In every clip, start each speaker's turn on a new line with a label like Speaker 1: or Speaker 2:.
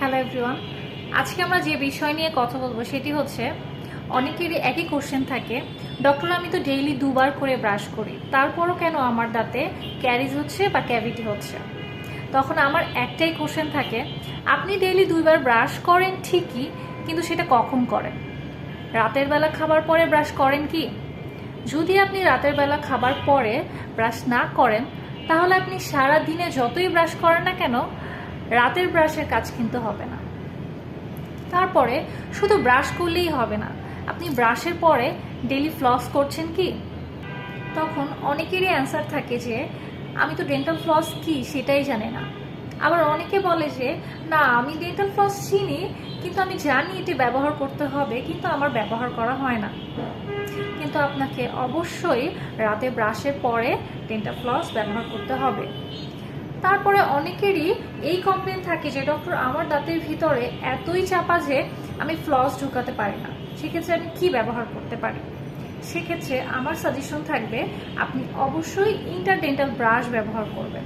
Speaker 1: Hello everyone, আজকে আমরা যে বিষয় নিয়ে কথা বলবো সেটি হচ্ছে অনেকেরই একই কোশ্চেন থাকে, ডক্টর আমি তো ডেইলি দুবার করে ব্রাশ করি, তারপরও কেন আমার দাঁতে ক্যারিজ হচ্ছে বা ক্যাভিটি হচ্ছে। তখন আমার একটাই কোশ্চেন থাকে, আপনি ডেইলি দুইবার ব্রাশ করেন ঠিকই, কিন্তু সেটা কখন করেন? রাতের বেলা খাবার পরে ব্রাশ করেন কি? যদি আপনি রাতের বেলা খাবার পরে ব্রাশ না করেন, তাহলে আপনি সারা দিনে যতই ব্রাশ করেন না কেন, রাতের ব্রাশের কাজ কিন্তু হবে না। তারপরে শুধু ব্রাশ করলেই হবে না, আপনি ব্রাশের পরে ডেইলি ফ্লস করছেন কি? তখন অনেকেরই অ্যান্সার থাকে যে আমি তো ডেন্টাল ফ্লস কি সেটাই জানি না। আবার অনেকে বলে যে না, আমি ডেন্টাল ফ্লস চিনি, কিন্তু আমি জানি এটি ব্যবহার করতে হবে, কিন্তু আমার ব্যবহার করা হয় না। কিন্তু আপনাকে অবশ্যই রাতে ব্রাশের পরে ডেন্টাল ফ্লস ব্যবহার করতে হবে। তারপরে অনেকেরই এই কমপ্লেন থাকে যে ডক্টর আমার দাঁতের ভিতরে এতই চাপা যে আমি ফ্লস ঢুকাতে পারি না, সেক্ষেত্রে আমি কি ব্যবহার করতে পারি? সেক্ষেত্রে আমার সাজেশন থাকবে আপনি অবশ্যই ইন্টারডেন্টাল ব্রাশ ব্যবহার করবেন।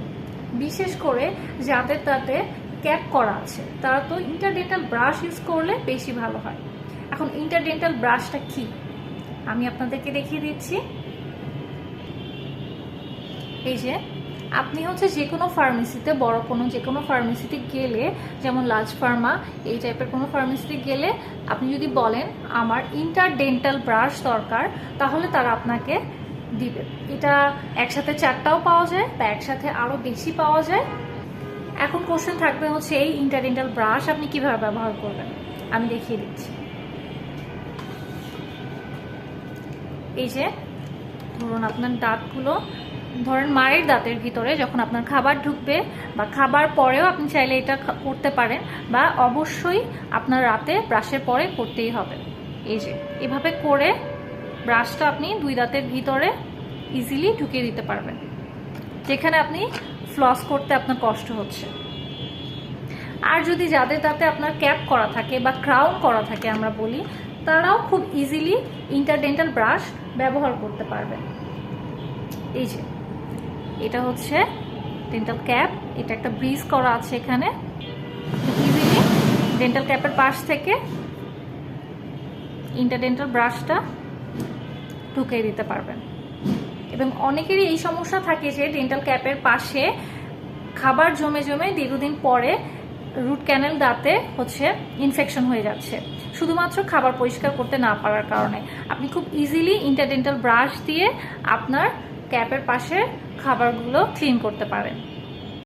Speaker 1: বিশেষ করে যাদের দাঁতে ক্যাপ করা আছে তারা তো ইন্টারডেন্টাল ব্রাশ ইউজ করলে বেশি ভালো হয়। এখন ইন্টারডেন্টাল ব্রাশটা কি আমি আপনাদেরকে দেখিয়ে দিচ্ছি। এই যে আপনি হচ্ছে যে কোনো ফার্মেসিতে, বড় কোনো যে কোনো ফার্মেসিতে গেলে, যেমন লার্জ ফার্মা এই টাইপের কোনো ফার্মেসিতে গেলে আপনি যদি বলেন আমার ইন্টারডেন্টাল ব্রাশ দরকার, তাহলে তারা আপনাকে দিবে। এটা একসাথে 4টাও পাওয়া যায় বা একসাথে আরও বেশি পাওয়া যায়। এখন কোশ্চেন থাকবে হচ্ছে এই ইন্টারডেন্টাল ব্রাশ আপনি কিভাবে ব্যবহার করবেন, আমি দেখিয়ে দিচ্ছি। এই যে ধরুন আপনার দাঁতগুলো, ধরেন মায়ের দাঁতের ভিতরে যখন আপনার খাবার ঢুকবে বা খাবার পরেও আপনি চাইলে এটা করতে পারেন, বা অবশ্যই আপনার রাতে ব্রাশের পরে করতেই হবে। এই যে এভাবে করে ব্রাশটা আপনি দুই দাঁতের ভিতরে ইজিলি ঢুকিয়ে দিতে পারবেন, যেখানে আপনি ফ্লস করতে আপনার কষ্ট হচ্ছে। আর যদি যাদের দাঁতে আপনার ক্যাপ করা থাকে বা ক্রাউন করা থাকে আমরা বলি, তারাও খুব ইজিলি ইন্টারডেন্টাল ব্রাশ ব্যবহার করতে পারবেন। এই যে এটা হচ্ছে ডেন্টাল ক্যাপ, এটা একটা ব্রিজ করা আছে এখানে, ইজিলি ডেন্টাল ক্যাপের পাশ থেকে ইন্টারডেন্টাল ব্রাশটা ঢুকিয়ে দিতে পারবেন। এবং অনেকেরই এই সমস্যা থাকে যে ডেন্টাল ক্যাপের পাশে খাবার জমে জমে দীর্ঘদিন পরে রুট ক্যানেল দাঁতে হচ্ছে ইনফেকশন হয়ে যাচ্ছে, শুধুমাত্র খাবার পরিষ্কার করতে না পারার কারণে। আপনি খুব ইজিলি ইন্টারডেন্টাল ব্রাশ দিয়ে আপনার ক্যাপের পাশে খাবারগুলো ক্লিন করতে পারেন।